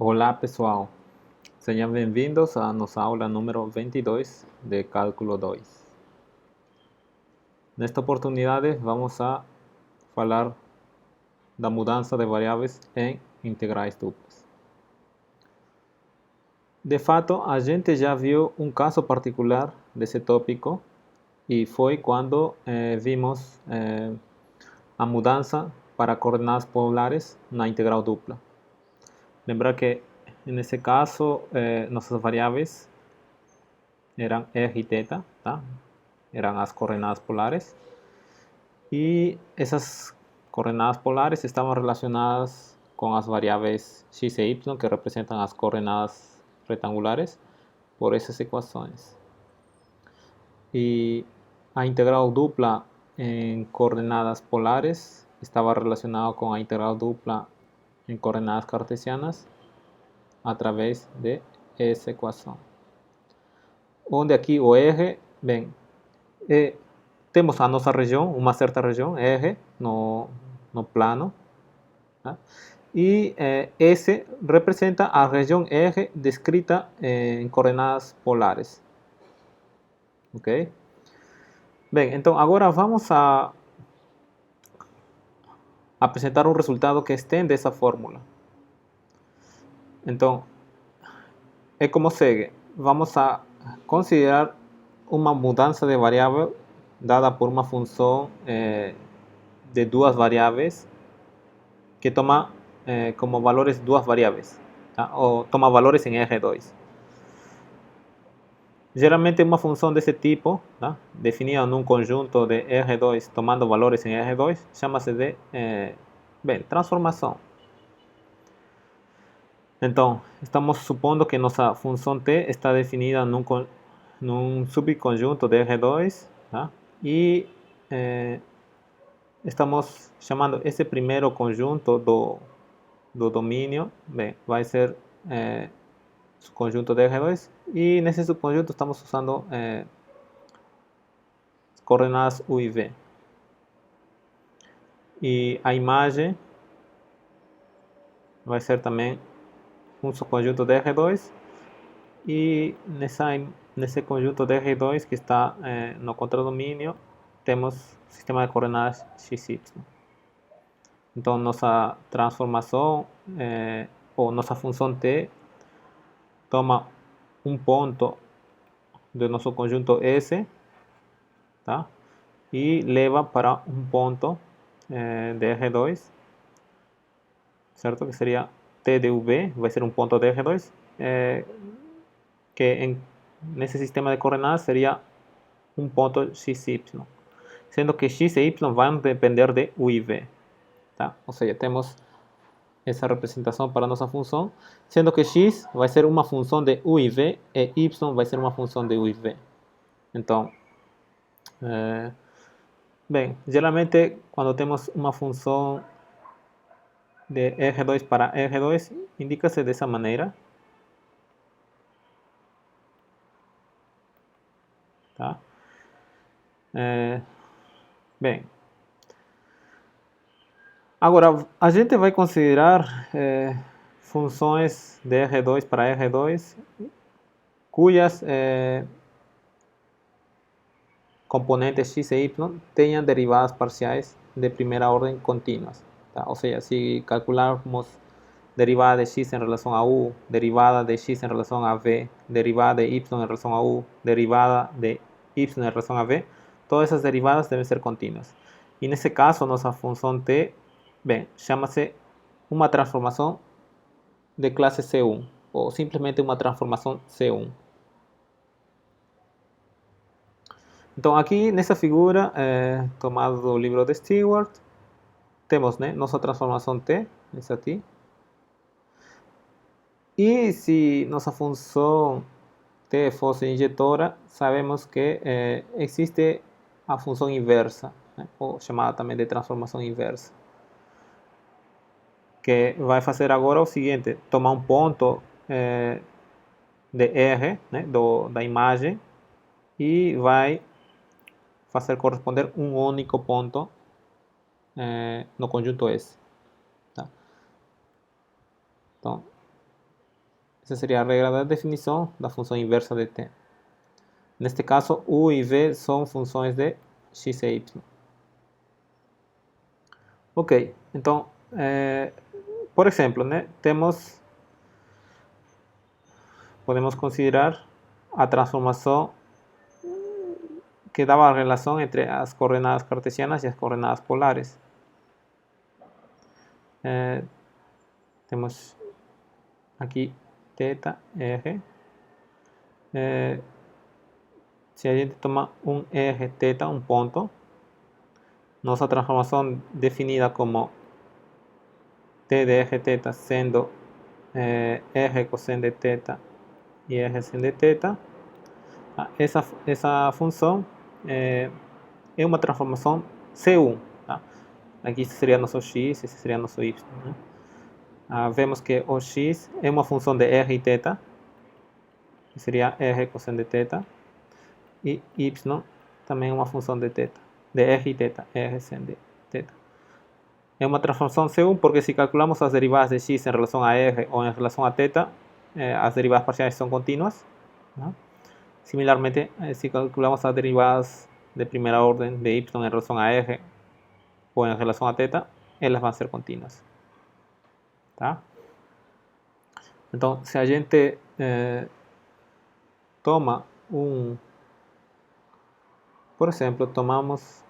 Olá pessoal, sejam bem-vindos à nossa aula número 22 de Cálculo 2. Nesta oportunidade vamos a falar da mudança de variáveis em integrais duplas. De fato, a gente já viu um caso particular desse tópico e foi quando vimos a mudança para coordenadas polares na integral dupla. Lembrar que nesse caso nossas variáveis eram r e θ, tá? Eram as coordenadas polares, e essas coordenadas polares estavam relacionadas com as variáveis x e y, que representam as coordenadas retangulares, por essas equações. E a integral dupla em coordenadas polares estava relacionada com a integral dupla em coordenadas cartesianas através de essa equação. Onde aqui o R, bem, temos a nossa região, uma certa região, R, no plano, tá? E S representa a região R descrita em coordenadas polares. Ok? Bem, então agora vamos a apresentar um resultado que estende essa fórmula. Então, é como segue. Vamos a considerar uma mudança de variável dada por uma função de duas variáveis que toma como valores duas variáveis, tá? Ou toma valores em R2. Geralmente uma função desse tipo, tá? Definida num conjunto de R2 tomando valores em R2, chama-se de transformação. Então, estamos supondo que nossa função t está definida num subconjunto de R2, tá? E estamos chamando esse primeiro conjunto do domínio, bem, vai ser conjunto de R2, e nesse subconjunto estamos usando coordenadas U e V. E a imagem vai ser também um subconjunto de R2, e nesse conjunto de R2 que está no contradomínio, temos sistema de coordenadas x, y. Então, nossa transformação, ou nossa função t, toma um ponto do nosso conjunto S, tá? E leva para um ponto de R2, certo? Que seria T de UV, vai ser um ponto de R2, que nesse sistema de coordenadas seria um ponto XY, sendo que X e Y vão depender de U e V, tá? Ou seja, temos essa representação para nossa função, sendo que x vai ser uma função de u e v e y vai ser uma função de u e v. Então, bem, geralmente quando temos uma função de R2 para R2, indica-se dessa maneira, tá? Bem, agora a gente vai considerar funções de R2 para R2 cujas componentes x e y tenham derivadas parciais de primeira ordem contínuas, tá? Ou seja, se calcularmos derivada de x em relação a u, derivada de x em relação a v, derivada de y em relação a u, derivada de y em relação a v, todas essas derivadas devem ser contínuas. E nesse caso, nossa função t, bem, chama-se uma transformação de classe C1, ou simplesmente uma transformação C1. Então, aqui nessa figura, tomada do livro de Stewart, temos, né, nossa transformação t, essa aqui. E se nossa função t fosse injetora, sabemos que existe a função inversa, né, ou chamada também de transformação inversa, que vai fazer agora o seguinte: tomar um ponto de R, né, da imagem, e vai fazer corresponder um único ponto no conjunto S. Tá? Então, Esa sería a regra da definição da função inversa de t. Neste caso, u e v são funções de x e y. Ok, então, por exemplo, né, podemos considerar a transformação que dava a relação entre as coordenadas cartesianas e as coordenadas polares. Temos aqui θ, R. Se a gente toma um R θ, um ponto, nossa transformação definida como T de R θ sendo R cosseno de θ e R sin de θ, essa função é uma transformação C1. Tá? Aqui seria nosso x, esse seria nosso y. Né? Vemos que o x é uma função de R e θ, que seria R cosseno de θ, e y também é uma função de θ, de R e θ, R sin de θ. É uma transformação C1 porque se calculamos as derivadas de x em relação a R ou em relação a θ, as derivadas parciais são contínuas. Né? Similarmente, si calculamos as derivadas de primeira ordem de y em relação a R ou em relação a θ, elas vão ser contínuas. Tá? Então, se a gente toma por exemplo, tomamos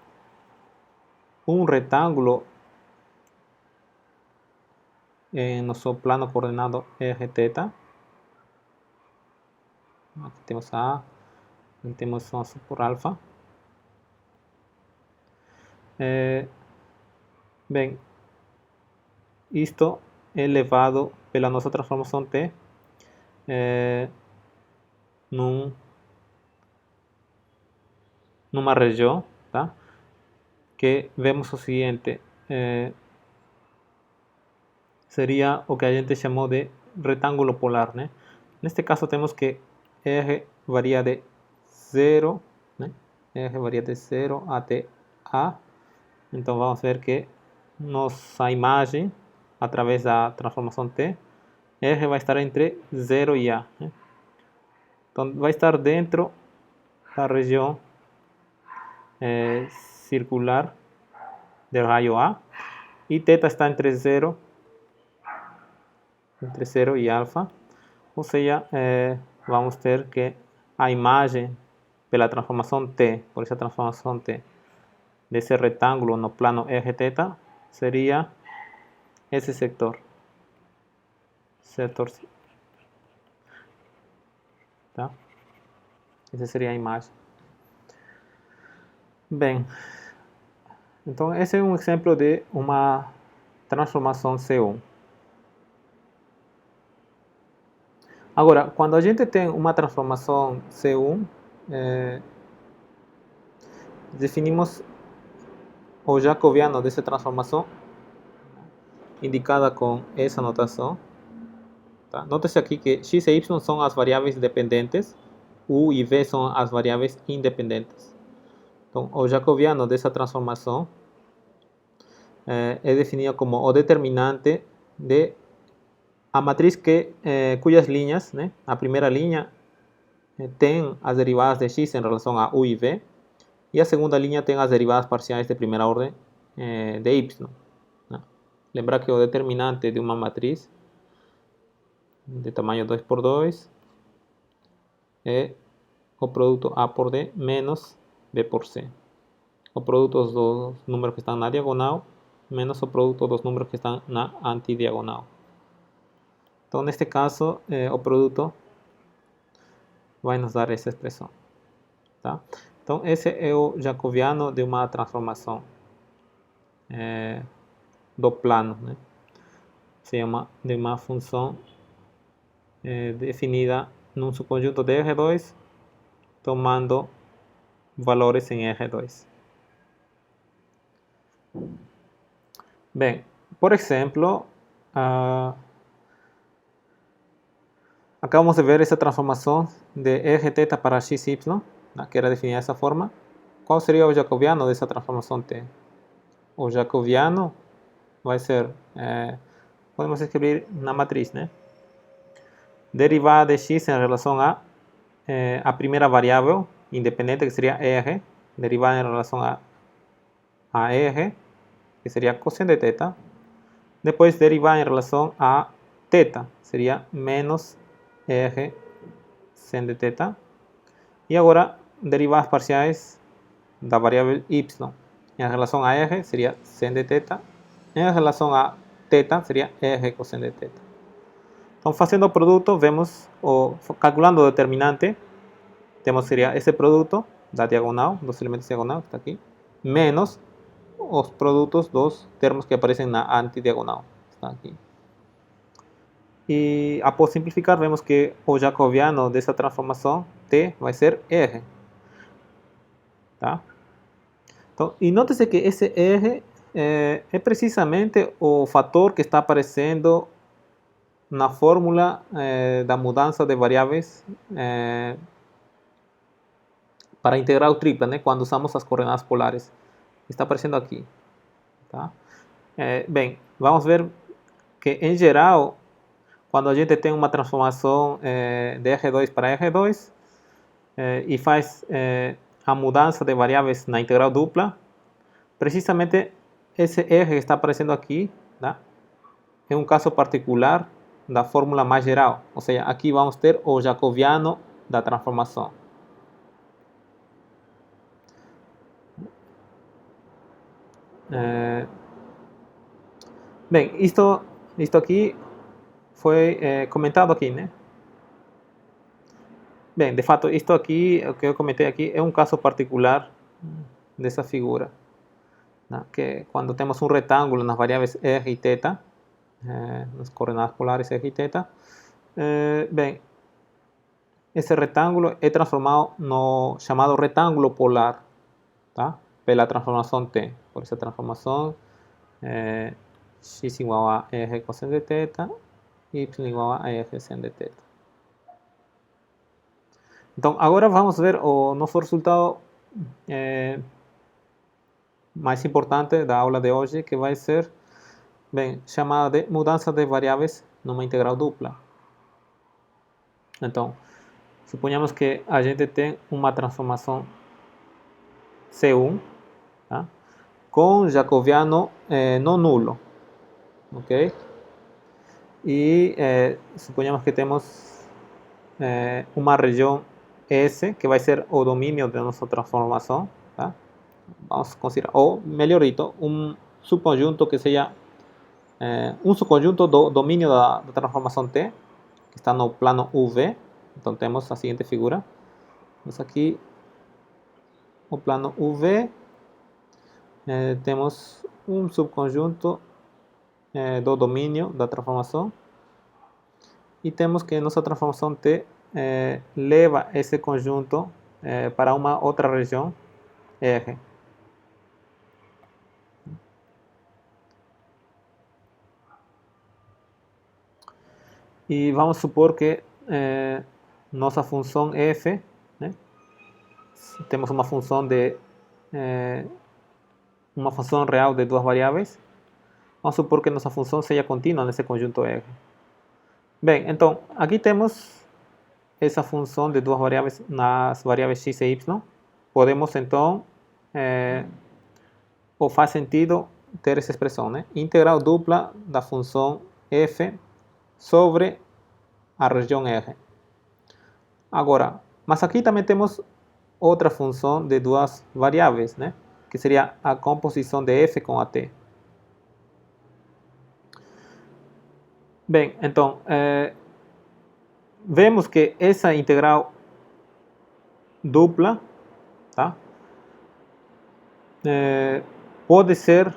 um retângulo em nosso plano coordenado Rθ. Aqui temos A, aqui temos nosso por alfa. Bem, isto é levado pela nossa transformação T numa região, tá? Que vemos o seguinte, seria o que a gente chamou de retângulo polar, né? Neste caso temos que R varia de 0, né? R varia de 0 até A. Então vamos ver que nossa imagem, através da transformação T, R vai estar entre 0 e A. Né? Então vai estar dentro da região circular do raio A, e θ está entre 0 e alfa, ou seja, vamos ter que a imagem pela transformação T, por essa transformação T, desse retângulo no plano Rθ seria esse setor. Tá? Essa seria a imagem. Bem, então esse é um exemplo de uma transformação C1. Agora, quando a gente tem uma transformação C1, definimos o jacobiano dessa transformação, indicada com essa notação. Tá? Note-se aqui que x e y são as variáveis dependentes, u e v são as variáveis independentes. Então, o jacobiano dessa transformação é definido como o determinante de a matriz cujas linhas, né, a primeira linha tem as derivadas de x em relação a u e v, e a segunda linha tem as derivadas parciais de primeira ordem de y. Né? Lembrar que o determinante de uma matriz de tamanho 2 por 2 é o produto A por D menos B por C. O produto dos números que estão na diagonal menos o produto dos números que estão na antidiagonal. Então, neste caso, o produto vai nos dar essa expressão. Tá? Então, esse é o jacobiano de uma transformação do plano. Né? Se chama de uma função definida num subconjunto de R2, tomando valores em R2. Bem, por exemplo, acabamos de ver essa transformação de Rθ para xy, que era definida dessa forma. Qual seria o jacobiano dessa transformação T? O jacobiano vai ser, podemos escrever na matriz, né? derivada de x em relação a primeira variável independente, que seria R, derivada em relação a R, que seria cosseno de θ. Depois derivada em relação a θ, seria menos R sen de θ. E agora derivadas parciais da variável y. Em relação a R seria sen de θ. Em relação a θ seria R cosseno de θ. Então, fazendo o produto, vemos, calculando o determinante, temos seria esse produto da diagonal, dos elementos diagonal, que está aqui, menos os produtos dos termos que aparecem na antidiagonal, está aqui. E após simplificar, vemos que o jacobiano dessa transformação T vai ser R. Tá? Então, e note-se que esse R é precisamente o fator que está aparecendo na fórmula da mudança de variáveis para integral tripla, né? Quando usamos as coordenadas polares. Está aparecendo aqui. Tá? Bem, vamos ver que, em geral, quando a gente tem uma transformação de R2 para R2 e faz a mudança de variáveis na integral dupla, precisamente esse R que está aparecendo aqui, tá? É um caso particular da fórmula mais geral. Ou seja, aqui vamos ter o jacobiano da transformação. Bem, isto aqui foi comentado aqui, né? Bem, de fato, isto aqui, o que eu comentei aqui, é um caso particular dessa figura, né? Que quando temos um retângulo nas variáveis R e θ, nas coordenadas polares R e θ, bem, esse retângulo é transformado no chamado retângulo polar, tá? Pela transformação T. Por essa transformação, x igual a R cosseno de θ, y igual a R sen de θ. Então, agora vamos ver o nosso resultado mais importante da aula de hoje, que vai ser, bem, chamada de mudança de variáveis numa integral dupla. Então, suponhamos que a gente tem uma transformação C1, tá? Com jacobiano não nulo, ok? E suponhamos que temos uma região S, que vai ser o domínio da nossa transformação, tá? Vamos considerar, ou melhor dito, um subconjunto que seja um subconjunto do domínio da transformação T, que está no plano UV. Então temos a seguinte figura. Temos aqui o plano UV, temos um subconjunto do domínio da transformação, e temos que nossa transformação T leva esse conjunto para uma outra região R. E vamos supor que nossa função f, né? Temos uma função real de duas variáveis. Vamos supor que nossa função seja contínua nesse conjunto R. Bem, então aqui temos essa função de duas variáveis nas variáveis x e y. Podemos então, ou faz sentido ter essa expressão, né? Integral dupla da função f sobre a região R. Agora, mas aqui também temos outra função de duas variáveis, né? Que seria a composição de f com a t. Bem, então, vemos que essa integral dupla, tá? Pode ser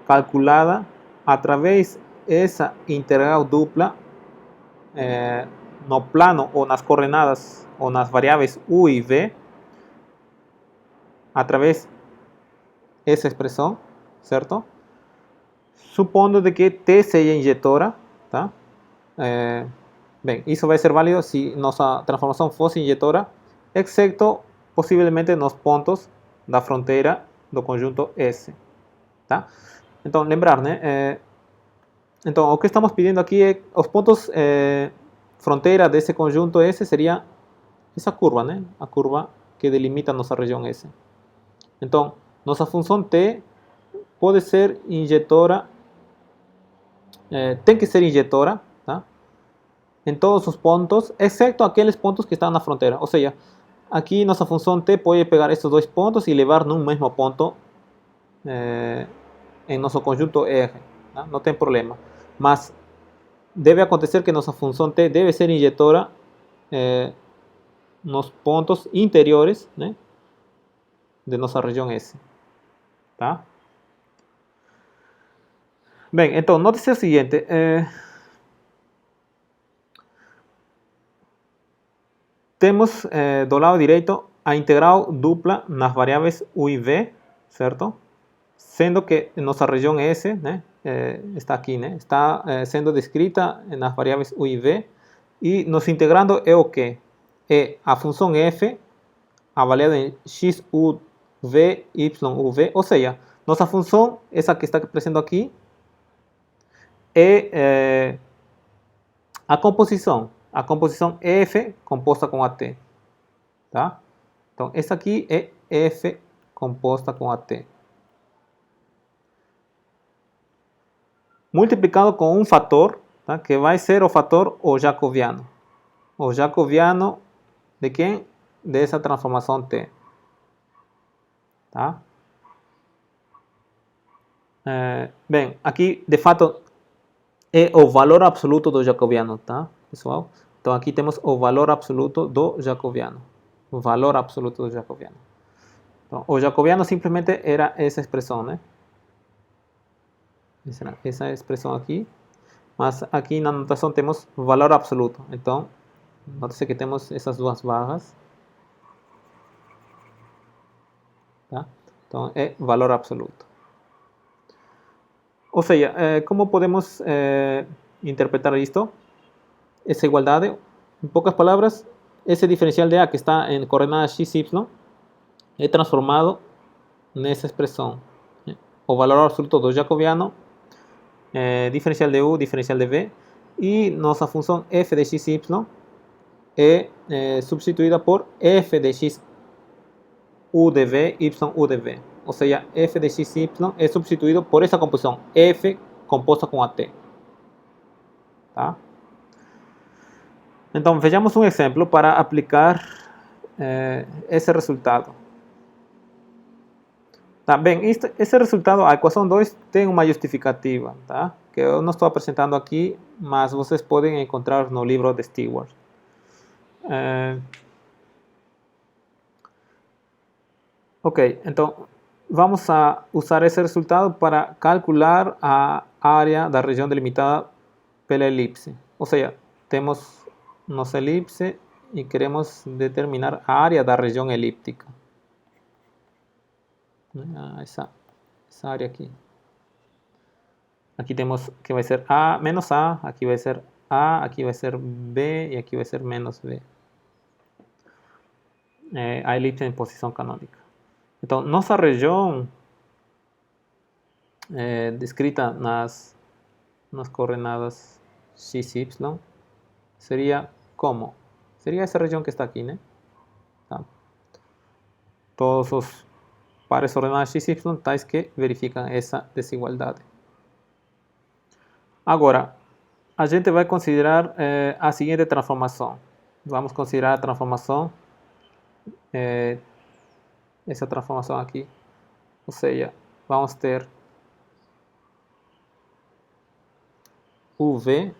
calculada através dessa integral dupla no plano ou nas coordenadas ou nas variáveis u e v, através dessa expressão, certo? Supondo de que t seja injetora, tá? Bem, isso vai ser válido se nossa transformação fosse injetora, exceto possivelmente nos pontos da fronteira do conjunto S, tá? Então, lembrar, né? Então, o que estamos pedindo aqui é os pontos frontera de esse conjunto S seria essa curva, né? A curva que delimita a nossa região S. Então, nossa função T pode ser injetora, tem que ser injetora, tá? Em todos os pontos, exceto aqueles pontos que estão na fronteira. Ou seja, aqui nossa função T pode pegar esses dois pontos e levar num mesmo ponto em nosso conjunto R, tá? Não tem problema. Mas deve acontecer que nossa função T deve ser injetora nos pontos interiores, né, de nossa região S, tá? Bem, então, note-se o seguinte, temos do lado direito a integral dupla nas variáveis u e v, certo? Sendo que nossa região S, né, está aqui, né, está sendo descrita nas variáveis u e v, e nos integrando é o que? É a função f avaliada em x, u, v, y, u, v, ou seja, nossa função, essa que está aparecendo aqui, é a composição f composta com at, tá? Então, essa aqui é f composta com at. Multiplicado com um fator, tá? Que vai ser o fator o jacobiano. O jacobiano de quem? Dessa transformação t. Tá? Bem, aqui de fato é o valor absoluto do jacobiano, tá, pessoal? Então aqui temos o valor absoluto do jacobiano. O valor absoluto do jacobiano. Então, o jacobiano simplesmente era essa expressão, né? Essa expressão aqui. Mas aqui na notação temos valor absoluto. Então, note-se que temos essas duas barras. Tá? Então, é valor absoluto. Ou seja, como podemos interpretar isto? Essa igualdade, em poucas palavras, esse diferencial de A que está em coordenadas x, y, é transformado nessa expressão. O valor absoluto do jacobiano, diferencial de U, diferencial de V, e nossa função f de x, y é substituída por f de x u de v, y u de v. Ou seja, f de x, y é substituído por essa composição f composta com at. Tá? Então, vejamos um exemplo para aplicar esse resultado. Tá bem, esse resultado, a equação 2 tem uma justificativa, tá? Que eu não estou apresentando aqui, mas vocês podem encontrar no livro de Stewart. Ok, então vamos a usar esse resultado para calcular a área da região delimitada pela elipse. Ou seja, temos nossa elipse e queremos determinar a área da região elíptica. Essa área aqui. Aqui temos que vai ser A menos A, aqui vai ser A, aqui vai ser B e aqui vai ser menos B. A elipse em posição canônica. Então, nossa região descrita nas coordenadas x, y seria como? Seria essa região que está aqui, né? Tá. Todos os pares ordenados x, y tais que verificam essa desigualdade. Agora, a gente vai considerar a seguinte transformação. Vamos considerar a transformação, essa transformação aqui. Ou seja, vamos ter UV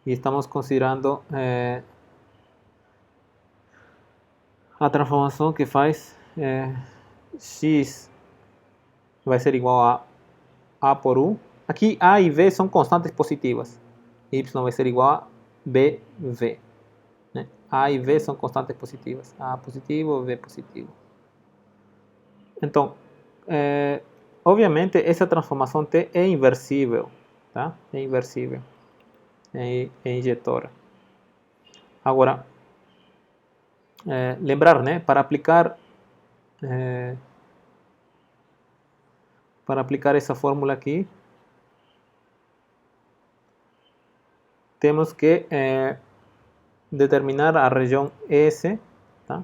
e estamos considerando a transformação que faz x vai ser igual a por u. Aqui A e V são constantes positivas. Y vai ser igual a BV. Né? A e V são constantes positivas. A positivo, V positivo. Então, obviamente, essa transformação T é inversível. Tá? É inversível. É injetora. Agora, lembrar, né? Para aplicar essa fórmula aqui, temos que determinar a região S, tá?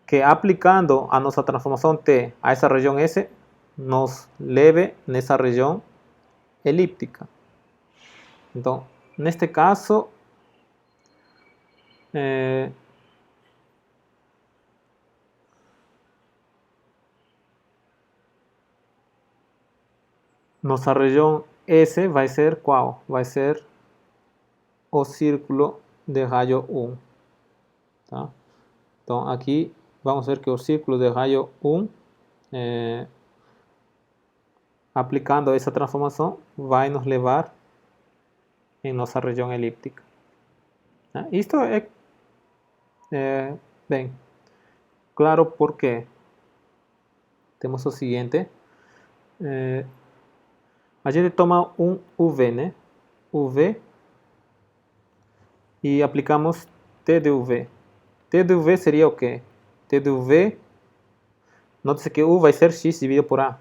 Que aplicando a nossa transformação T a essa região S, nos leve nessa região elíptica. Então, neste caso, nossa região S vai ser qual? Vai ser o círculo de raio 1. Tá? Então, aqui vamos ver que o círculo de raio 1, aplicando essa transformação, vai nos levar em nossa região elíptica. Tá? Isto é bem claro porque temos o seguinte. A gente toma um UV, né? UV e aplicamos T de UV. T de UV seria o quê? T de UV, note-se que U vai ser X dividido por A.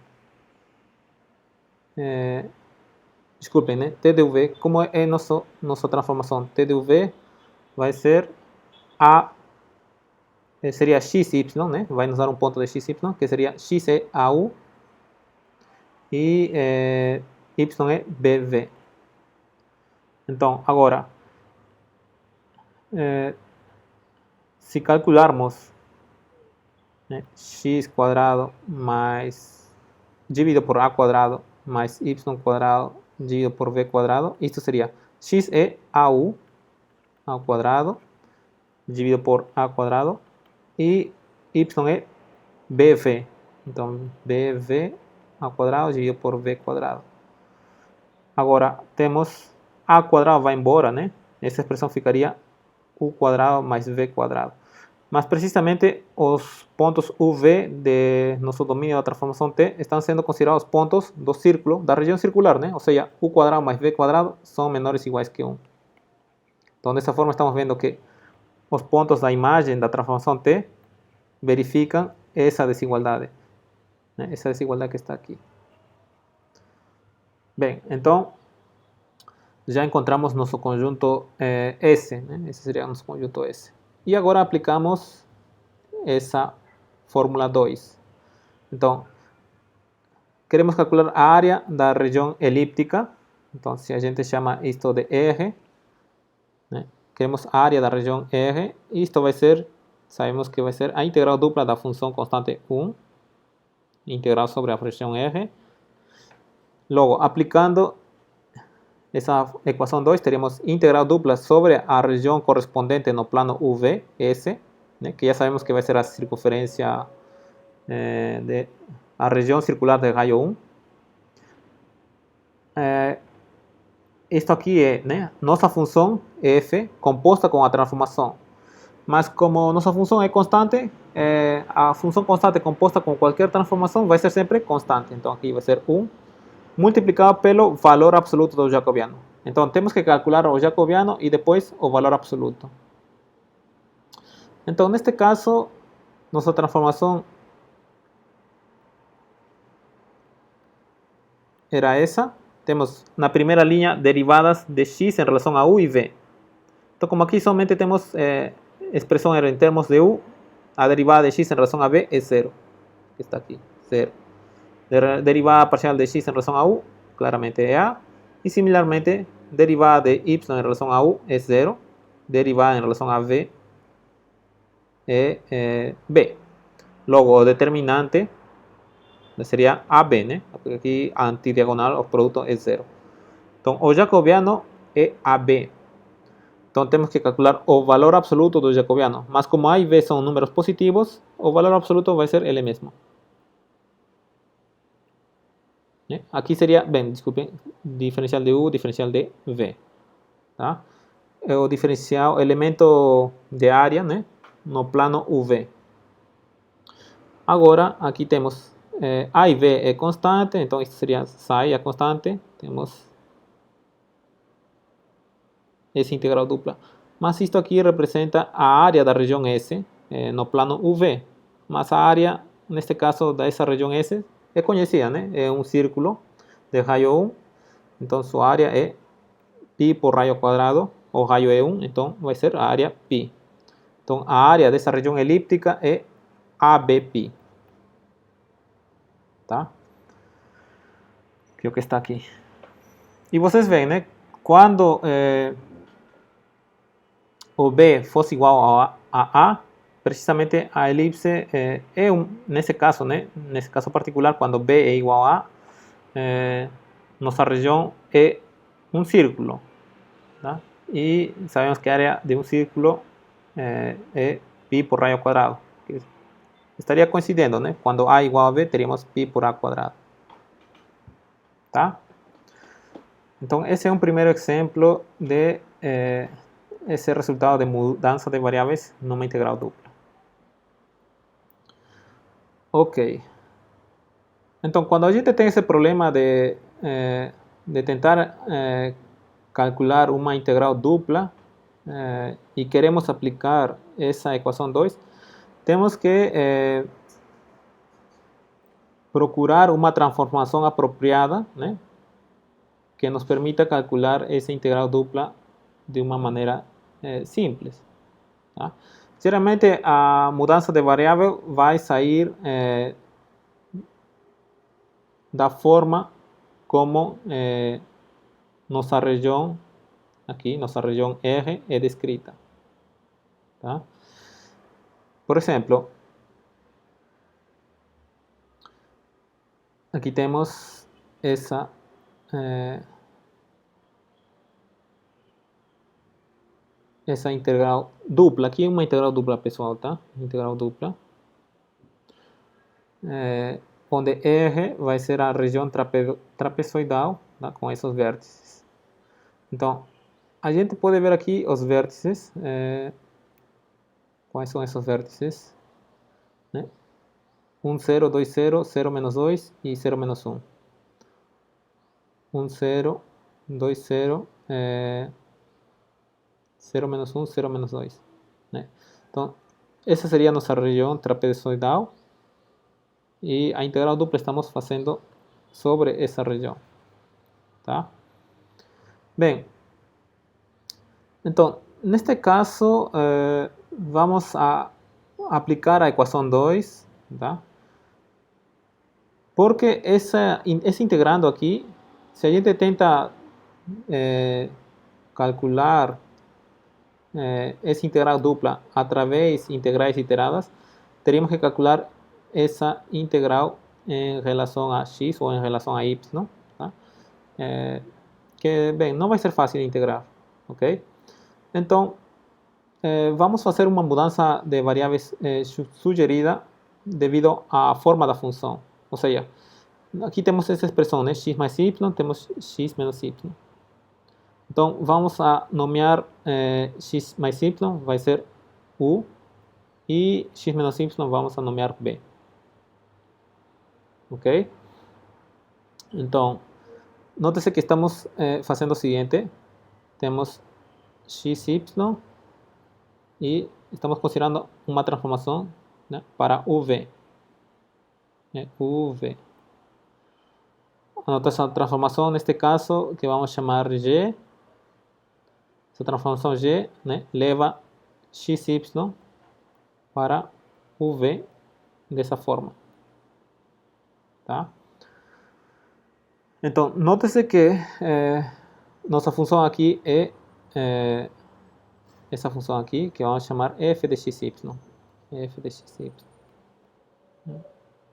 Desculpem, né? T de UV, como é nossa transformação? T de UV vai ser A, seria XY, né? Vai nos dar um ponto de XY, que seria X é AU e Y é BV. Então, agora, se calcularmos, né, x quadrado mais dividido por a quadrado mais y quadrado dividido por v quadrado, isto seria x é au ao quadrado dividido por a quadrado e y é bv. Então, bv ao quadrado dividido por v quadrado. Agora, temos a quadrado vai embora, né? Essa expressão ficaria u quadrado mais v quadrado. Mas precisamente os pontos UV de nosso domínio da transformação T estão sendo considerados pontos do círculo, da região circular, né? Ou seja, u quadrado mais v quadrado são menores ou iguais que 1. Então, dessa forma, estamos vendo que os pontos da imagem da transformação T verificam essa desigualdade, né? Essa desigualdade que está aqui. Bem, então, já encontramos nosso conjunto S, né? Esse seria nosso conjunto S. E agora aplicamos essa fórmula 2. Então, queremos calcular a área da região elíptica. Então, se a gente chama isto de R, né? Queremos a área da região R. Isto vai ser, sabemos que vai ser a integral dupla da função constante 1, integral sobre a região R. Logo, aplicando essa equação 2, teremos integral dupla sobre a região correspondente no plano UV, S, né, que já sabemos que vai ser a circunferência a região circular de raio 1. Isto aqui é, né, nossa função f composta com a transformação. Mas como nossa função é constante, a função constante composta com qualquer transformação vai ser sempre constante. Então aqui vai ser 1 multiplicado pelo valor absoluto do jacobiano. Então temos que calcular o jacobiano e depois o valor absoluto. Então neste caso, nossa transformação era essa. Temos na primeira linha derivadas de x em relação a u e v. Então como aqui somente temos expressão em termos de u, a derivada de x em relação a v é 0. Está aqui, 0. Derivada parcial de x em relação a u, claramente é a. E similarmente, derivada de y em relação a u é 0. Derivada em relação a v é b. Logo, o determinante seria AB, né? Porque aqui a antidiagonal, o produto é 0. Então, o jacobiano é AB. Então, temos que calcular o valor absoluto do jacobiano. Mas como A e B são números positivos, o valor absoluto vai ser ele mesmo. Aqui seria, bem, desculpem, diferencial de U, diferencial de V. Tá? É o diferencial, elemento de área, né? No plano UV. Agora, aqui temos A e V é constante, então isso seria psi, a constante. Temos essa integral dupla. Mas isto aqui representa a área da região S no plano UV. Mas a área, neste caso, dessa região S é conhecida, né? É um círculo de raio 1. Então, sua área é pi por raio quadrado, ou raio é 1, então vai ser a área π. Então a área dessa região elíptica é ABπ. Tá? Que é o que está aqui. E vocês veem, né? Quando o B fosse igual a A, precisamente a elipse nesse caso, né? Nesse caso particular, quando B é igual a nossa região é um círculo. Tá? E sabemos que a área de um círculo é π por raio quadrado. Estaria coincidindo, né? Quando A igual a B, teríamos π por A quadrado. Tá? Então, esse é um primeiro exemplo de esse resultado de mudança de variáveis numa integral dupla. Ok. Então, quando a gente tem esse problema de tentar calcular uma integral dupla e queremos aplicar essa equação 2, temos que procurar uma transformação apropriada, né, que nos permita calcular essa integral dupla de uma maneira simples. Tá? Geralmente a mudança de variável vai sair da forma como nossa região aqui, nossa região R é descrita. Tá? Por exemplo, aqui temos essa integral dupla. Aqui é uma integral dupla, pessoal, tá? Integral dupla. Onde R vai ser a região trapezoidal, tá? Com esses vértices. Então, a gente pode ver aqui os vértices. Quais são esses vértices? Né? 1, 0, 2, 0, 0, menos 2 e 0, menos 1. 1, 0, 2, 0, 0, menos 1, 0, menos 2. Né? Então, essa seria a nossa região trapezoidal. E a integral dupla estamos fazendo sobre essa região. Tá? Bem, então, neste caso, vamos a aplicar a equação 2, tá? Porque esse integrando aqui, se a gente tenta calcular essa integral dupla através de integrais iteradas, teríamos que calcular essa integral em relação a x ou em relação a y, tá? Que, bem, não vai ser fácil de integrar, ok? Então, vamos fazer uma mudança de variáveis sugerida devido à forma da função. Ou seja, aqui temos essa expressão, né? X mais y, temos x menos y. Então, vamos a nomear x mais y, vai ser u, e x menos y vamos a nomear b. Ok? Então, note-se que estamos fazendo o seguinte: temos xy e estamos considerando uma transformação, né, para uv. uv. Anota essa transformação, neste caso, que vamos chamar g. Essa transformação g, né, leva xy para uv dessa forma. Tá? Então, note-se que nossa função aqui é essa função aqui, que vamos chamar f de xy. F de xy.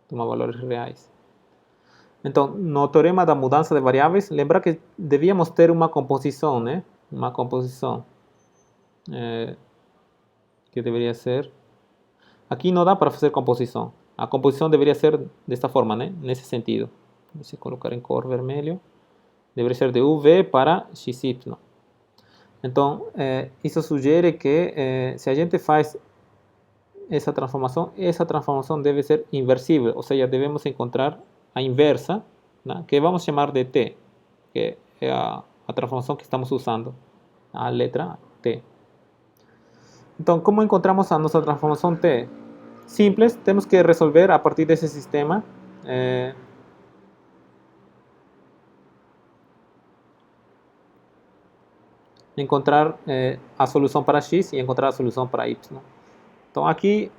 Toma valores reais. Então, no teorema da mudança de variáveis, lembra que devíamos ter uma composição, né? Uma composição que deveria ser... Aqui não dá para fazer composição. A composição deveria ser desta forma, né? Nesse sentido. Deixa eu colocar em cor vermelho. Deveria ser de uv para xy. Então, isso sugere que se a gente faz essa transformação deve ser inversível. Ou seja, devemos encontrar a inversa, né? Que vamos chamar de t, que é a transformação que estamos usando, a letra t. Então, como encontramos a nossa transformação t? Simples, temos que resolver a partir desse sistema. encontrar a solução para x e encontrar a solução para y. Então aqui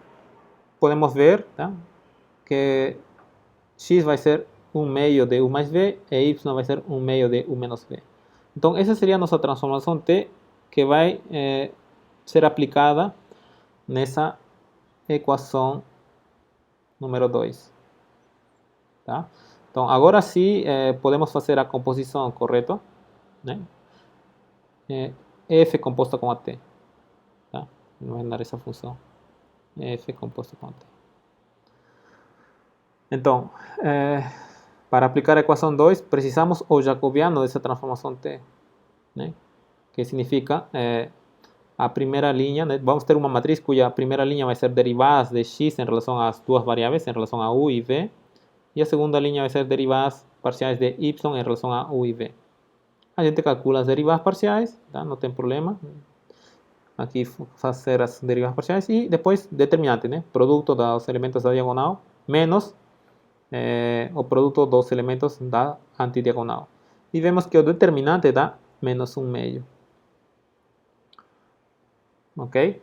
podemos ver, tá, que x vai ser 1 meio de u mais v e y vai ser 1 meio de u menos v. Então essa seria a nossa transformação t que vai ser aplicada nessa equação número 2. Tá? Então agora sim podemos fazer a composição, correto? Né? F composta com a t. Tá? Vamos dar essa função. F composta com a t. Então, para aplicar a equação 2, precisamos o jacobiano dessa transformação t, né? Que significa a primeira linha, né? Vamos ter uma matriz cuja primeira linha vai ser derivadas de x em relação às duas variáveis, em relação a u e v, e a segunda linha vai ser derivadas parciais de y em relação a u e v. A gente calcula as derivadas parciais, tá? Não tem problema. Aqui fazer as derivadas parciais e depois determinante, né? Produto dos elementos da diagonal menos o produto dos elementos da antidiagonal. E vemos que o determinante dá menos 1 meio. Ok?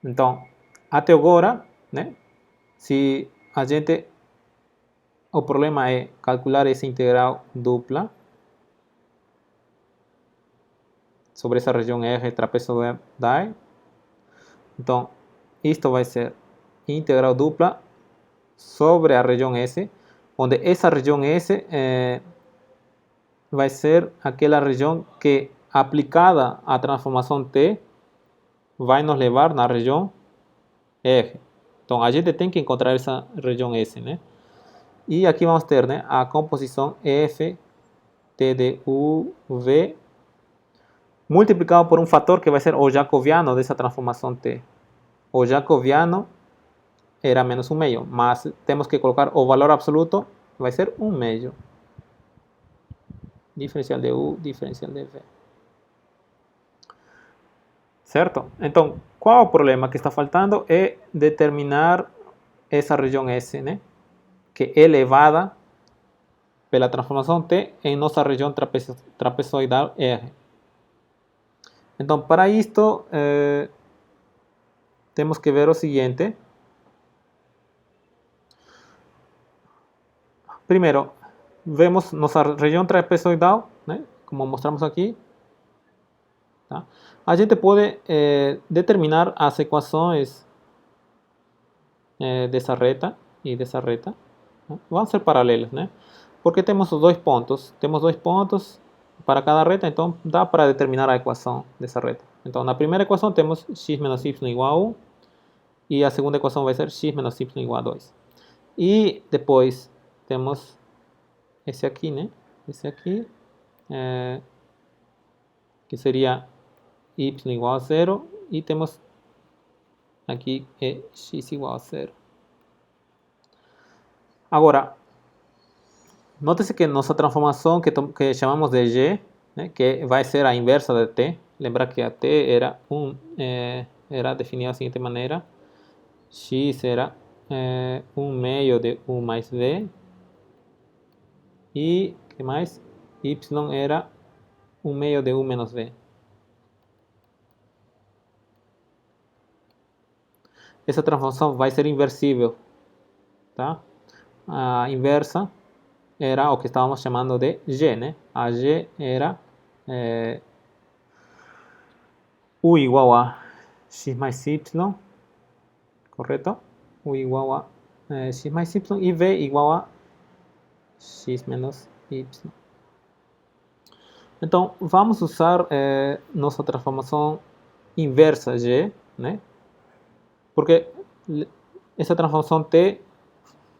Então, até agora, né? Se a gente... O problema é calcular essa integral dupla sobre essa região R trapezoidal. Então, isto vai ser integral dupla sobre a região S, onde essa região S vai ser aquela região que, aplicada à transformação T, vai nos levar na região R. Então, a gente tem que encontrar essa região S, né? E aqui vamos ter, né, a composição F T de U V multiplicado por um fator que vai ser o jacobiano dessa transformação T. O jacobiano era menos 1 meio, mas temos que colocar o valor absoluto, vai ser 1 meio. Diferencial de U, diferencial de V. Certo? Então, qual o problema que está faltando? É determinar essa região S, né? Que é elevada pela transformação T em nossa região trapezoidal R. Então, para isto, temos que ver o seguinte. Primeiro, vemos nossa região trapezoidal, né? Como mostramos aqui. Tá? A gente pode determinar as equações dessa reta e dessa reta. Né? Vão ser paralelas, né? Porque temos os dois pontos. Temos dois pontos para cada reta, então dá para determinar a equação dessa reta. Então, na primeira equação temos x menos y igual a 1. E a segunda equação vai ser x menos y igual a 2. E depois temos esse aqui, né? Esse aqui, que seria y igual a 0. E temos aqui x igual a 0. Agora, note-se que nossa transformação que chamamos de g, né, que vai ser a inversa de t. Lembra que a t era definida da seguinte maneira. X era 1 meio de u mais v. E, que mais? Y era 1 meio de u menos v. Essa transformação vai ser inversível. Tá? A inversa era o que estávamos chamando de g, né? A g era u igual a x mais y, correto? U igual a x mais y e v igual a x menos y. Então, vamos usar nossa transformação inversa g, né? Porque essa transformação t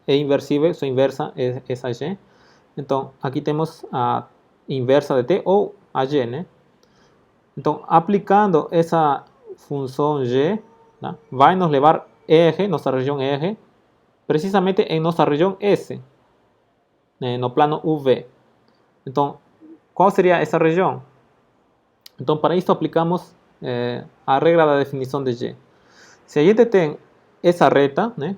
é inversível, sua inversa é essa g. Então, aqui temos a inversa de t ou a g, né? Então, aplicando essa função g, tá? Vai nos levar R, nossa região R, precisamente em nossa região S, né? No plano UV. Então, qual seria essa região? Então, para isso aplicamos a regra da definição de g. Se a gente tem essa reta, né?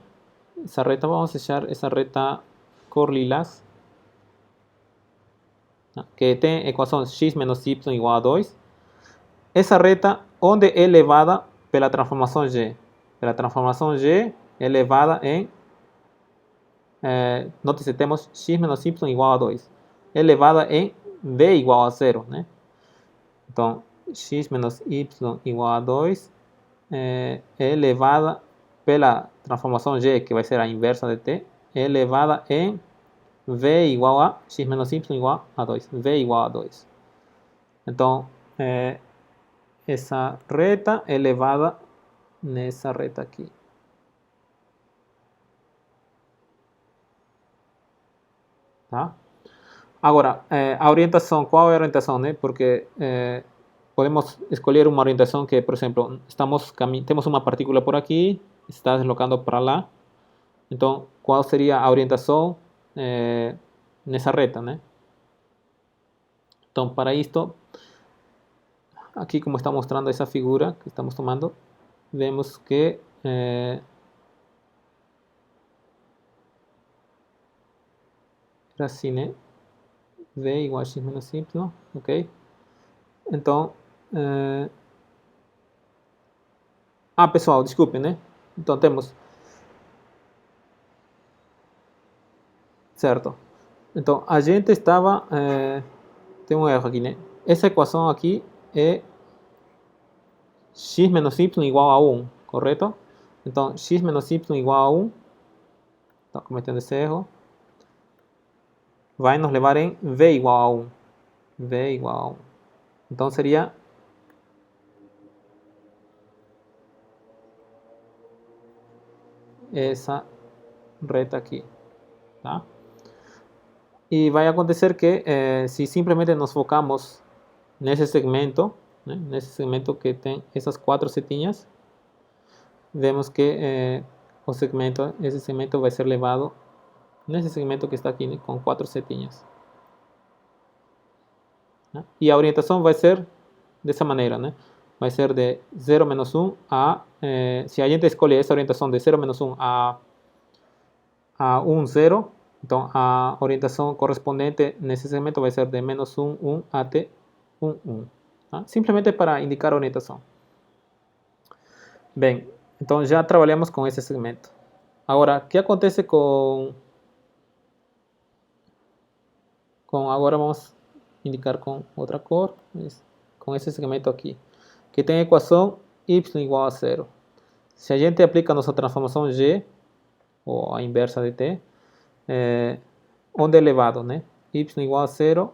Essa reta, vamos deixar essa reta cor lilás, que tem equação x menos y igual a 2. essa reta onde é elevada pela transformação G. Pela transformação G elevada em... note-se, temos x menos y igual a 2. Elevada em v igual a 0, né? Então, x menos y igual a 2 é elevada pela transformação G, que vai ser a inversa de t, elevada em v igual a x menos y igual a 2. V igual a 2. Então, essa reta elevada nessa reta aqui. Tá? Agora, a orientação, qual é a orientação, né? Porque podemos escolher uma orientação que, por exemplo, temos uma partícula por aqui, está deslocando para lá. Então, qual seria a orientação nessa reta, né? Então, para isto, aqui como está mostrando essa figura que estamos tomando, vemos que era assim, né? V igual a x menos y, ok? Então, pessoal, desculpem, né? Então temos, certo? Então a gente estava, tem um erro aqui, né? Essa equação aqui é x menos y igual a 1, correto? Então x menos y igual a 1, está cometendo esse erro, vai nos levar em v igual a 1. V igual a 1. Então seria essa reta aqui, tá? E vai acontecer que se simplesmente nos focamos nesse segmento, né, nesse segmento que tem essas 4 setinhas, vemos que esse segmento vai ser levado nesse segmento que está aqui, né, com 4 setinhas. Né? E a orientação vai ser dessa maneira, né? Vai ser de 0 menos 1 a... se a gente escolhe essa orientação de 0 menos 1 a 1, 0, então a orientação correspondente nesse segmento vai ser de menos 1, 1 até 1, 1. Tá? Simplesmente para indicar a orientação. Bem, então já trabalhamos com esse segmento. Agora, o que acontece agora vamos indicar com outra cor, com esse segmento aqui, que tem a equação y igual a 0. Se a gente aplica a nossa transformação G, ou a inversa de t, onde é elevado, né? Y igual a 0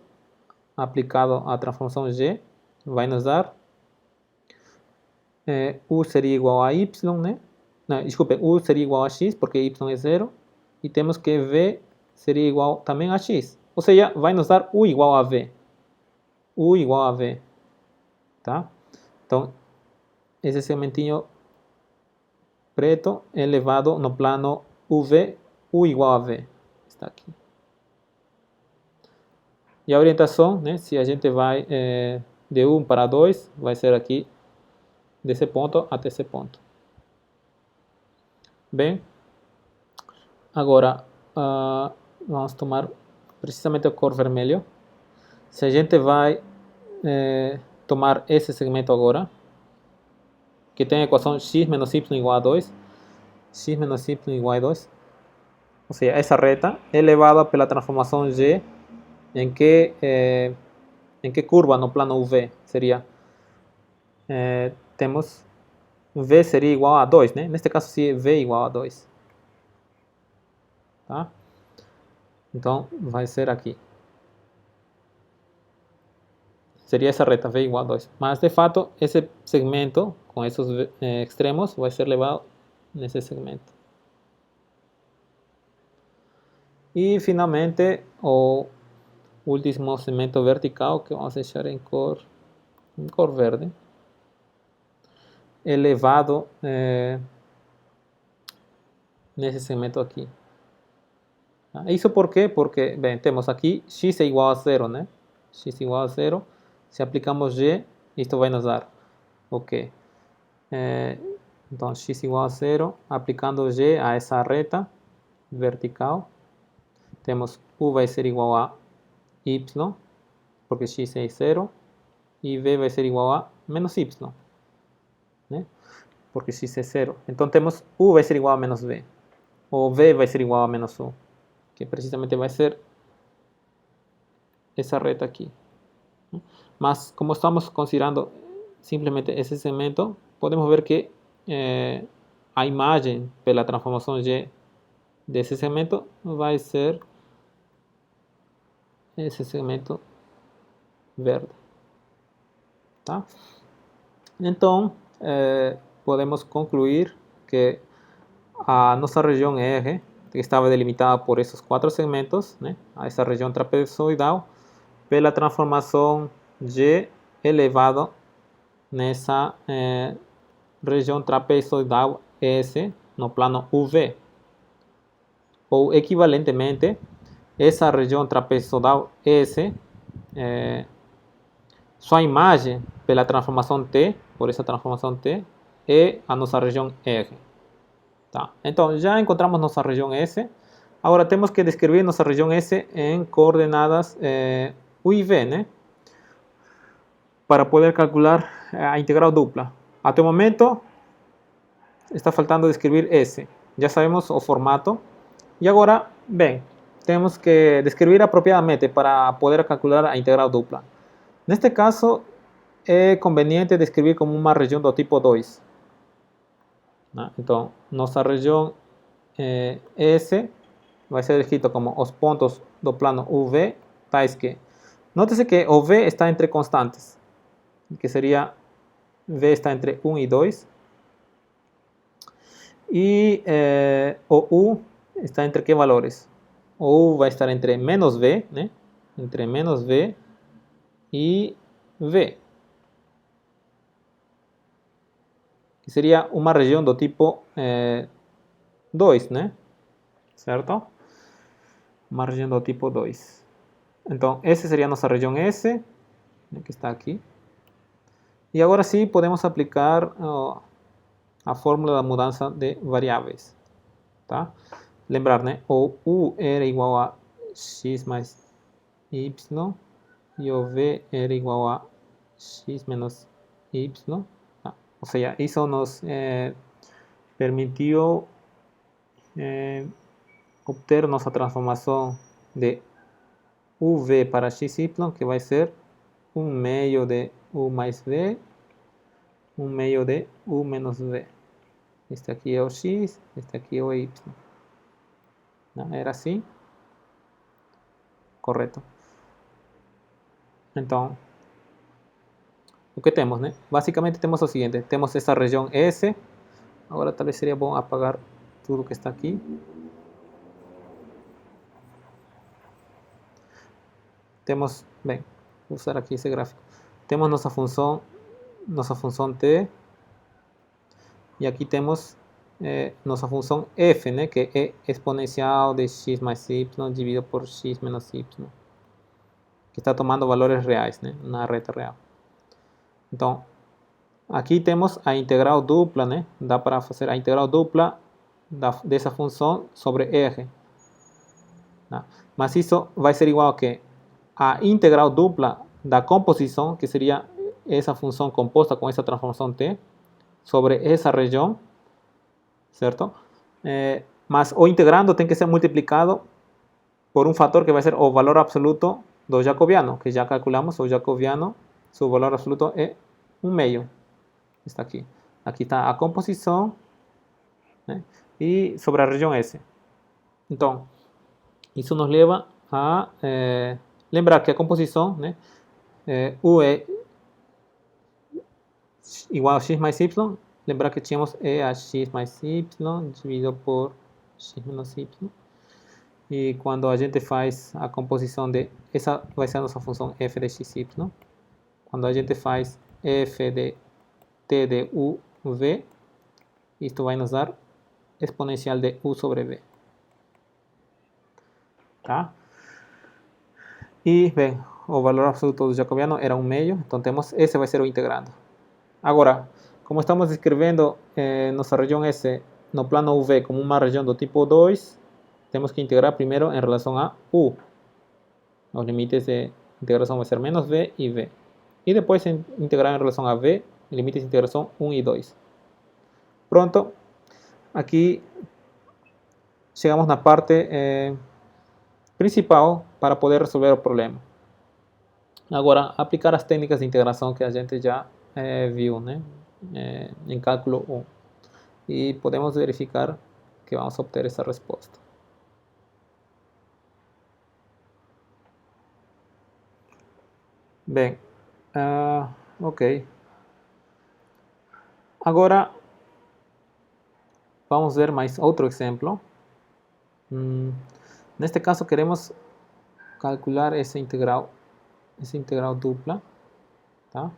aplicado à transformação G vai nos dar U seria igual a Y, né? Não, desculpe, U seria igual a X, porque Y é 0, e temos que V seria igual também a X, ou seja, vai nos dar U igual a V. U igual a V, tá? Então, esse segmentinho preto é elevado no plano UV, U igual a V, está aqui. E a orientação, né, se a gente vai de 1 para 2, vai ser aqui, desse ponto até esse ponto. Bem, agora vamos tomar precisamente a cor vermelho. Se a gente vai tomar esse segmento agora, que tem a equação x menos y igual a 2, x menos y igual a 2, ou seja, essa reta é elevada pela transformação G em que curva no plano UV seria, temos V seria igual a 2, né? Neste caso, se V igual a 2. Tá? Então, vai ser aqui. Seria essa reta, V igual a 2. Mas, de fato, esse segmento, com esses extremos, vai ser levado nesse segmento. E, finalmente, o último segmento vertical, que vamos deixar em cor verde, elevado nesse segmento aqui. Isso por quê? Porque, bem, temos aqui x é igual a 0, né? X igual a 0. Se aplicamos g, isto vai nos dar o quê? Então, x igual a 0, aplicando g a essa reta vertical, temos u vai ser igual a y, porque x é 0, e v vai ser igual a menos y, ¿eh? Porque x es 0. Entonces tenemos u va a ser igual a menos v, o v va a ser igual a menos u, que precisamente va a ser esa recta aquí. Más, como estamos considerando simplemente ese segmento, podemos ver que a imagen de la transformación y de ese segmento va a ser esse segmento verde. Tá? Então, podemos concluir que a nossa região R, que estava delimitada por esses 4 segmentos, né, a essa região trapezoidal, pela transformação G elevado nessa região trapezoidal S no plano UV. Ou equivalentemente, essa região trapezoidal S, sua imagem pela transformação T, por essa transformação T, é a nossa região R. Tá? Então, já encontramos nossa região S. Agora temos que descrever nossa região S em coordenadas U e V, né? Para poder calcular a integral dupla. Até o momento, está faltando descrever S. Já sabemos o formato. E agora, bem, temos que descrever apropriadamente para poder calcular a integral dupla. Neste caso, é conveniente descrever como uma região do tipo 2. Então, nossa região S vai ser escrito como os pontos do plano UV, tais que, note-se que o V está entre constantes, que seria V está entre 1 e 2, e o U está entre que valores? O U vai estar entre menos V, né? Entre menos V e V, que seria uma região do tipo 2, né? Certo? Uma região do tipo 2. Então, essa seria a nossa região S, né, que está aqui. E agora sim podemos aplicar a fórmula da mudança de variáveis. Tá? Lembrar, né? O U era igual a x mais y, e o V era igual a x menos y. Tá? Ou seja, isso nos permitiu obter nossa transformação de UV para XY, que vai ser 1 meio de U mais V, 1 meio de U menos V. Este aqui é o X, este aqui é o Y. Não, era assim? Correto. Então, o que temos, né? Basicamente temos o seguinte, temos essa região S. Agora talvez seria bom apagar tudo que está aqui. Temos, bem, vou usar aqui esse gráfico. Temos nossa função T. E aqui temos nossa função f, né, que é exponencial de x mais y dividido por x menos y, que está tomando valores reais, né, na reta real. Então, aqui temos a integral dupla, né, dá para fazer a integral dupla dessa função sobre R. Tá? Mas isso vai ser igual a que a integral dupla da composição, que seria essa função composta com essa transformação T, sobre essa região, certo? Mas o integrando tem que ser multiplicado por um fator que vai ser o valor absoluto do jacobiano, que já calculamos. O jacobiano, seu valor absoluto é 1 meio. Está aqui. Aqui está a composição, né? E sobre a região S. Então, isso nos leva a lembrar que a composição, né, U é igual a x mais y. Lembrar que tínhamos E a x mais y dividido por x menos y. E quando a gente faz a composição de... Essa vai ser a nossa função f de xy. Quando a gente faz f de t de u v, isto vai nos dar exponencial de u sobre v. Tá? E, bem, o valor absoluto do jacobiano era 1 meio. Então temos, esse vai ser o integrando. Agora, como estamos escrevendo nossa região S no plano UV como uma região do tipo 2, temos que integrar primeiro em relação a U. Os limites de integração vão ser menos V e V. y después integrar en relación a v, límites de integración 1 y 2. Pronto, aquí llegamos a la parte principal para poder resolver el problema. Ahora, aplicar las técnicas de integración que a gente ya vio, ¿no? En cálculo 1. Y podemos verificar que vamos a obtener esa respuesta. Bem, ok. Agora, vamos ver mais outro exemplo. Neste caso, queremos calcular essa integral dupla, tá?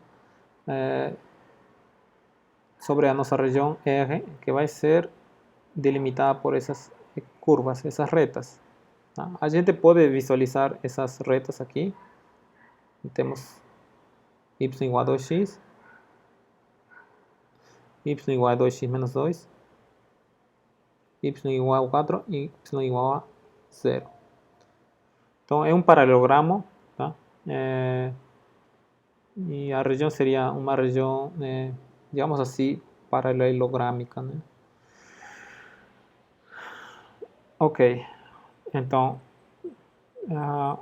Sobre a nossa região R, que vai ser delimitada por essas curvas, essas retas. Tá? A gente pode visualizar essas retas aqui. Temos y igual a 2x, y igual a 2x menos 2, y igual a 4 y y igual a 0. Então, é um paralelogramo, tá? E a região seria uma região, digamos assim, paralelográmica, né? Ok, então,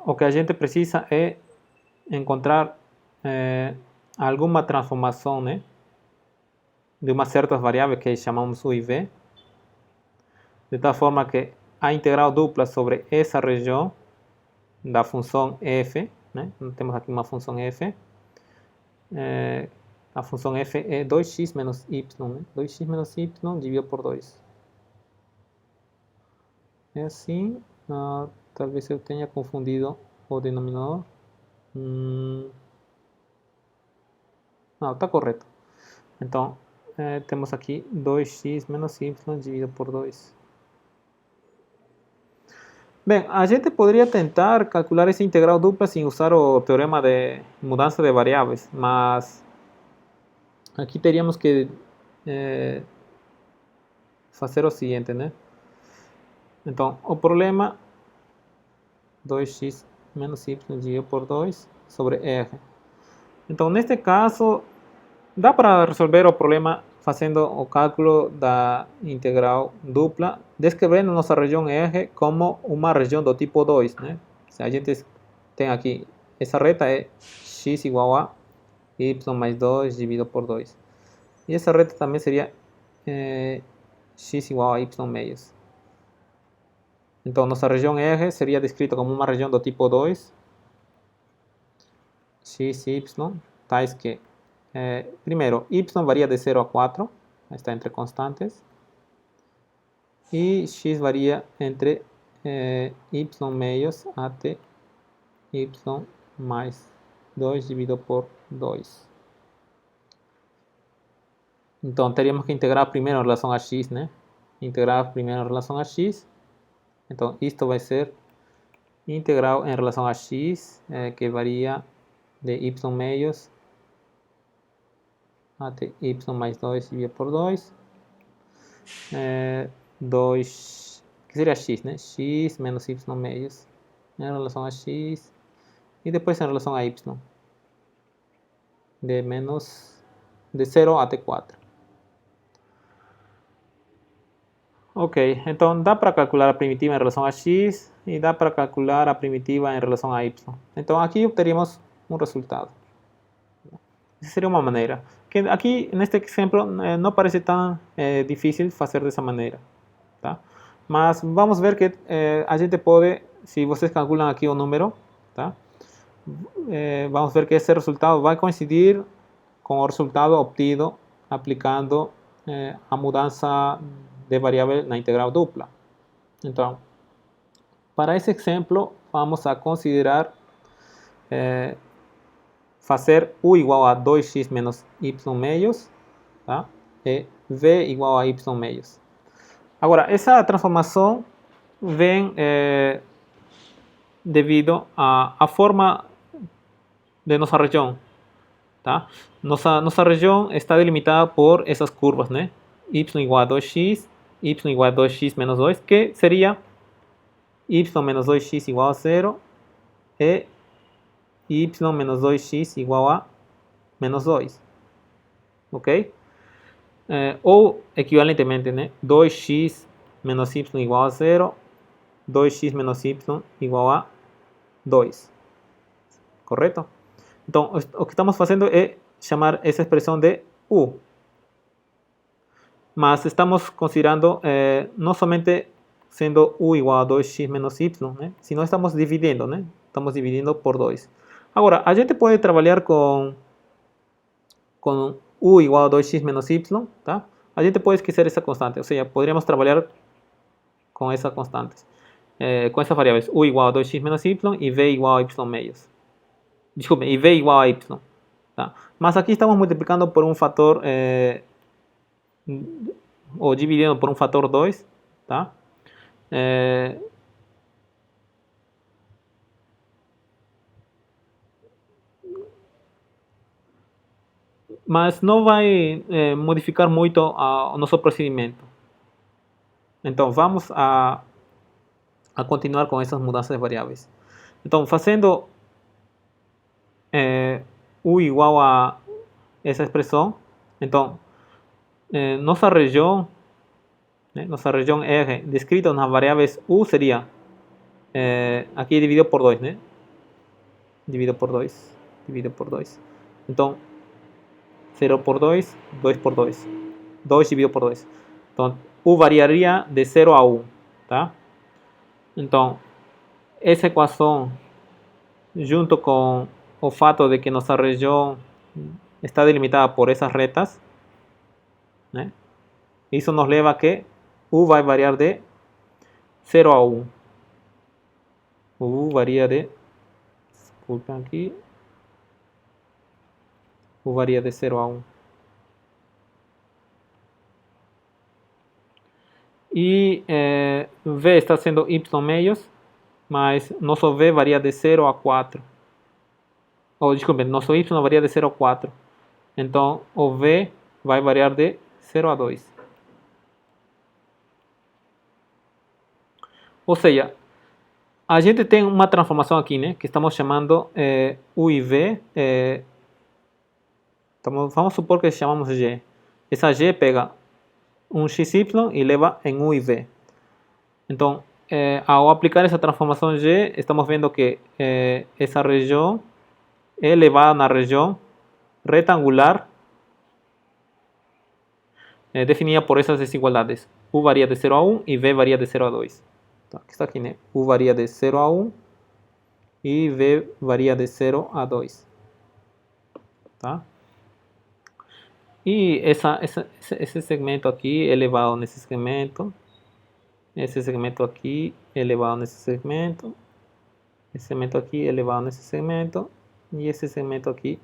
o que a gente precisa é encontrar alguma transformação, né, de umas certas variáveis que chamamos u e v, de tal forma que a integral dupla sobre essa região da função f, né, temos aqui uma função f, a função f é 2x menos y, né, 2x menos y dividido por 2. É assim, talvez eu tenha confundido o denominador. Não, está correto. Então, temos aqui 2x menos y dividido por 2. Bem, a gente poderia tentar calcular essa integral dupla sem usar o teorema de mudança de variáveis, mas aqui teríamos que fazer o seguinte, né? Então, o problema 2x menos y dividido por 2 sobre R. Então, neste caso, dá para resolver o problema fazendo o cálculo da integral dupla, descrevendo nossa região R como uma região do tipo 2, né? Se a gente tem aqui, essa reta é x igual a y mais 2 dividido por 2. E essa reta também seria x igual a y meios. Então, nossa região R seria descrita como uma região do tipo 2, x e y, tais que, primeiro, y varia de 0 a 4, está entre constantes, e x varia entre y meios até y mais 2 dividido por 2. Então, teríamos que integrar primeiro em relação a x, né? Integrar primeiro em relação a x. Então, isto vai ser integral em relação a x, que varia de y meios até y mais 2 dividido por 2. 2, que seria x, né? X menos y meios em relação a x. E depois em relação a y. De 0 até 4. Ok, então dá para calcular a primitiva em relação a x e dá para calcular a primitiva em relação a y. Então aqui obteríamos um resultado. Essa seria uma maneira. Que aqui, neste exemplo, não parece tão difícil fazer dessa maneira. Tá? Mas vamos ver que a gente pode, se vocês calculam aqui o número, tá? Vamos ver que esse resultado vai coincidir com o resultado obtido aplicando a mudança de variável na integral dupla. Então, para esse exemplo, vamos a considerar fazer u igual a 2x menos y meios, tá? E v igual a y meios. Agora, essa transformação vem devido à forma de nossa região. Tá? Nossa região está delimitada por essas curvas, né? Y igual a 2x, y igual a 2x menos 2, que seria y menos 2x igual a 0 e y menos 2x igual a menos 2. Ok? Ou equivalentemente, né? 2x menos y igual a 0, 2x menos y igual a 2. Correto? Então, o que estamos fazendo é chamar essa expressão de u. Mas estamos considerando não somente sendo u igual a 2x menos y, né? Sino estamos dividindo, né? Estamos dividindo por 2. Agora, a gente pode trabalhar com u igual a 2x menos y, tá? A gente pode esquecer essa constante, ou seja, poderíamos trabalhar com essa constante, com essas variáveis, u igual a 2x menos y e v igual a y meios. Desculpe, e v igual a y. Tá? Mas aqui estamos multiplicando por um fator, ou dividindo por um fator 2, tá? Mas não vai modificar muito o nosso procedimento. Então, vamos a continuar com essas mudanças de variáveis. Então, fazendo u igual a essa expressão, então, nossa região R descrita nas variáveis u seria, aqui dividido por 2, né? Dividido por 2. Então, 0 por 2, 2 por 2. 2 dividido por 2. Então, u variaria de 0 a 1, tá? Então, essa equação, junto com o fato de que nossa região está delimitada por essas retas, né? Isso nos leva a que u vai variar de 0 a 1. U varia de, desculpem aqui, u varia de 0 a 1. E v está sendo y meios, mas nosso v varia de 0 a 4. Ou, desculpe, nosso y varia de 0 a 4. Então, o v vai variar de 0 a 2. Ou seja, a gente tem uma transformação aqui, né, que estamos chamando u e v. Vamos supor que chamamos g. Essa g pega um xy e leva em u e v. Então, ao aplicar essa transformação g, estamos vendo que essa região é elevada na região retangular definida por essas desigualdades. U varia de 0 a 1 e v varia de 0 a 2. Então, aqui está aqui, né? U varia de 0 a 1 e v varia de 0 a 2. Tá? E esse segmento aqui elevado nesse segmento. Esse segmento aqui elevado nesse segmento. Esse segmento aqui elevado nesse segmento. E esse segmento aqui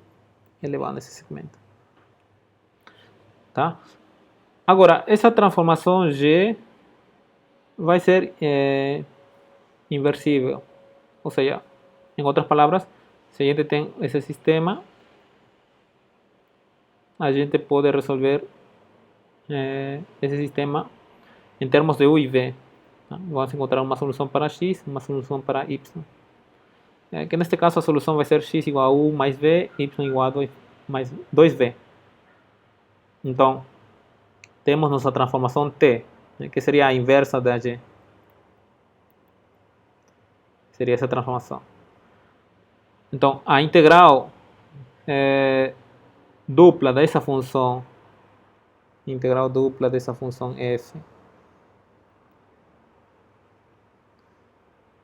elevado nesse segmento. Tá? Agora, essa transformação G vai ser inversível. Ou seja, em outras palavras, se a gente tem esse sistema, a gente pode resolver esse sistema em termos de u e v. Tá? Vamos encontrar uma solução para x, uma solução para y. Que neste caso a solução vai ser x igual a u mais v, y igual a 2 mais 2v. Então, temos nossa transformação t, né, que seria a inversa da g. Seria essa transformação. Então, a integral dupla dessa função, integral dupla dessa função f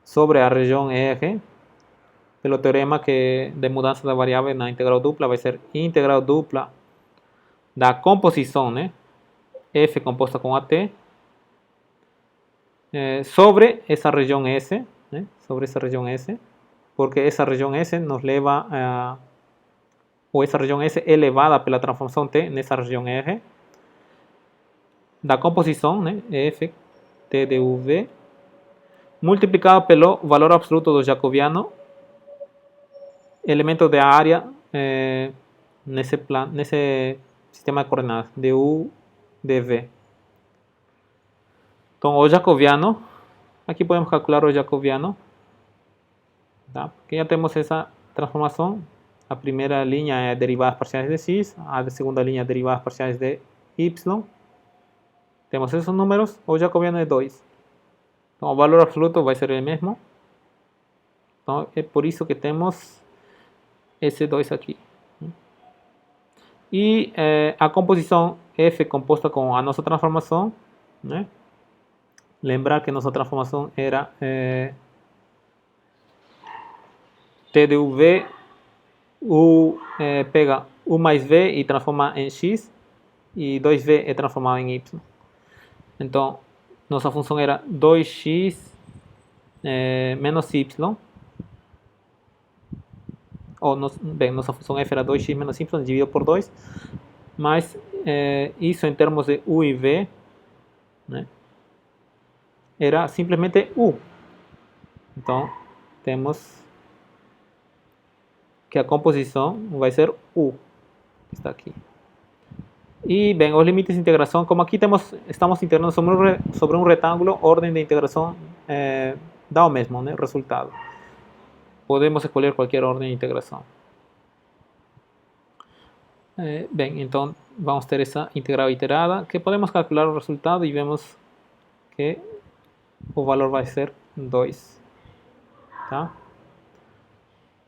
sobre a região R, pelo teorema que de mudança da variável na integral dupla vai ser integral dupla da composição, né, f composta com at, sobre essa região S, né, sobre essa região S, porque essa região S nos leva a, ou essa região S é elevada pela transformação T nessa região R, da composição, né, f t de uv, multiplicado pelo valor absoluto do jacobiano, elemento da área nesse sistema de coordenadas, du dv. Então, o jacobiano, aqui podemos calcular o jacobiano, tá? Porque já temos essa transformação, A primeira linha é derivadas parciais de x, a segunda linha derivadas parciais de y. Temos esses números, o jacobiano é 2. Então, o valor absoluto vai ser o mesmo. Então, é por isso que temos esse 2 aqui. E a composição f composta com a nossa transformação, né? Lembrar que nossa transformação era t de uv, pega u mais v e transforma em x, e 2v é transformado em y. Então, nossa função era 2x menos y, ou bem, nossa função f era 2x menos y dividido por 2, mas isso em termos de u e v, né, era simplesmente u. Então, temos que a composição vai ser u, que está aqui. E, bem, os limites de integração, como aqui estamos integrando sobre um retângulo, ordem de integração dá o mesmo, né, resultado. Podemos escolher qualquer ordem de integração. Bem, então vamos ter essa integral iterada, que podemos calcular o resultado e vemos que o valor vai ser 2. Tá?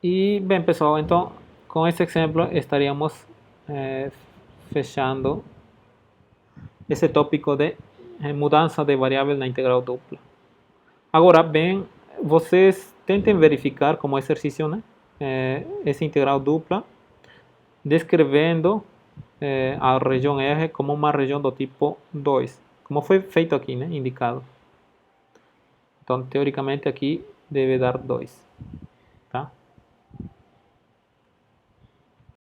E, bem, pessoal, então com esse exemplo estaríamos fechando esse tópico de mudança de variável na integral dupla. Agora, bem, vocês tentem verificar como exercício, né, essa integral dupla, descrevendo a região R como uma região do tipo 2, como foi feito aqui, né, indicado. Então, teoricamente aqui deve dar 2.